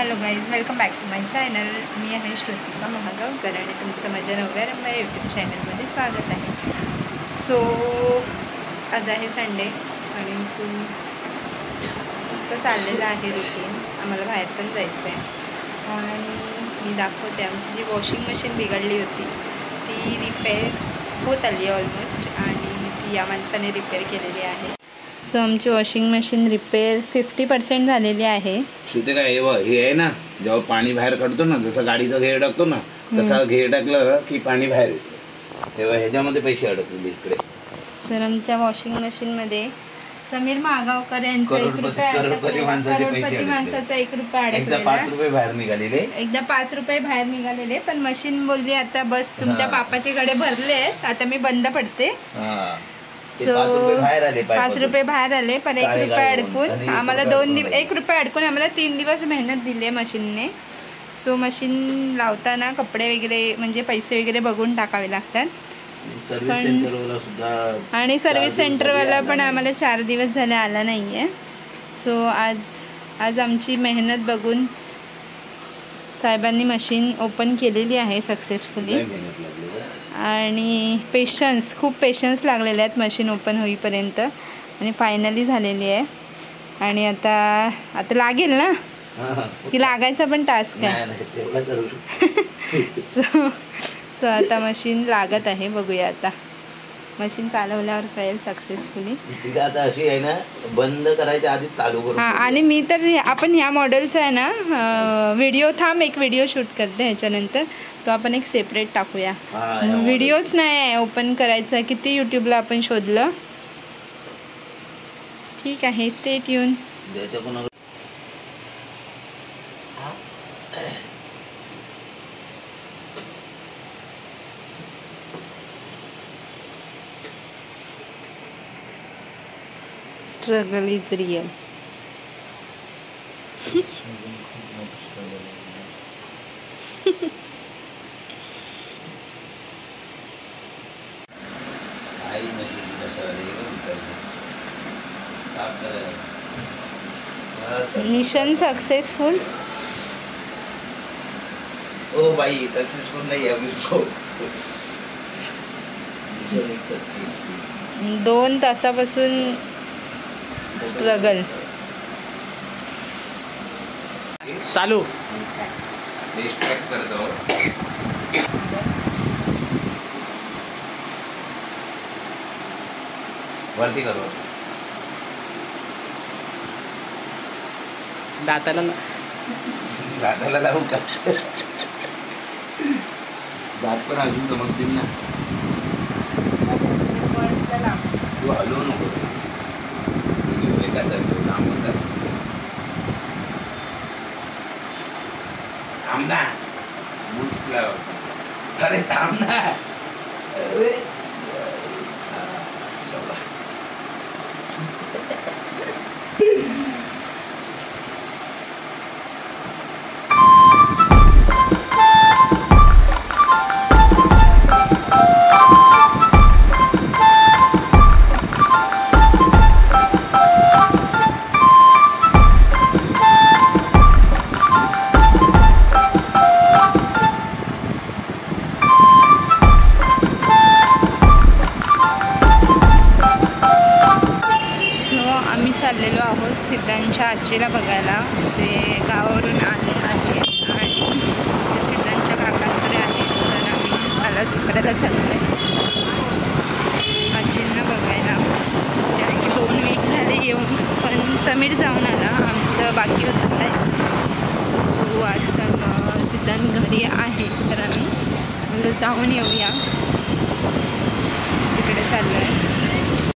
Hello guys, welcome back to my channel. मी आहे श्रुतिका महागावकर आणि तुमचं माझ्या नव्या यूट्यूब चॅनलमध्ये स्वागत आहे. सो आज आहे संडे आणि फुल मस्त चाललेलं आहे रुटीन. आम्हाला बाहेर पण जायचं आहे आणि मी दाखवते आमची जी वॉशिंग मशीन बिघडली होती ती रिपेअर होत आली ऑलमोस्ट आणि ती या माणसाने रिपेअर केलेली आहे. सो आमची वॉशिंग मशीन रिपेअर 50% झालेली आहे. शुद्ध काय हे आहे ना, जेव्हा पाणी बाहेर काढतो ना, जसं गाडीचा घेर टाकतो ना तसा घेर टाकला की पाणी बाहेर येतं, तेव्हा ह्याच्यामध्ये पैसे अडकले इकडे. तर आमच्या वॉशिंग मशीनमध्ये समीर महागावकर यांचं करोडपती माणसाचा 1 रुपया एकदा 5 रुपये बाहेर निघालेले, एकदा 5 रुपये बाहेर निघालेले. पण मशीन बोलली आता बस तुमच्या पापाचे कडे भरले, आता मी बंद पडते. सो 5 रुपये बाहेर आले, पण 1 रुपया अडकून आम्हाला 1 रुपया अडकून आम्हाला 3 दिवस मेहनत दिली मशीनने. सो मशीन लावताना कपडे वगैरे म्हणजे पैसे वगैरे बघून टाकावे लागतात. आणि सर्व्हिस सेंटरवाला पण आम्हाला 4 दिवस झाले आला नाही आहे. सो आज आमची मेहनत बघून साहेबांनी मशीन ओपन केलेली आहे सक्सेसफुली. आणि खूप पेशन्स लागलेले आहेत मशीन ओपन होईपर्यंत आणि फायनली झालेली आहे. आणि आता लागेल ना की लागायचा पण टास्क आहे. सो आता मशीन लागत आहे, बघूया आता मशीन चालवल्यावर कळेल सक्सेसफुली. आता अशी आहे ना, बंद करायच्या आधी चालू करू. हां, आणि मी तर आपण ह्या मॉडेलचा आहे ना व्हिडिओ एक व्हिडिओ शूट करते ह्याच्यानंतर, तो आपण एक सेपरेट टाकूया. व्हिडिओच नाही आहे ओपन करायचा, किती यूट्यूबला आपण शोधलं. ठीक आहे, stay tuned. Struggle is real. Mission successful. ओ भाई, सक्सेसफुल नाही अभी. 2 तासापासून स्ट्रगल चालू. वरती करू. दाताला लावू का? दात पण अजून चमकतील ना. तू हलवू नको, थांब ना. अरे थांब ना. चाललेलो आहोत सिद्धांच्या आजीला बघायला, जे गावावरून आले आहे आणि सिद्धांच्या काकांकडे आहे. तर आम्ही त्याला सुधारायला चाललो आहे आजींना बघायला. त्याने 2 वीक झाले येऊन, पण समीर जाऊन आला, आमचं बाकी होतं जायचं. सो आज सिद्धांत घरी आहे, तर आम्ही जाऊन येऊया, तिकडे चाललो आहे.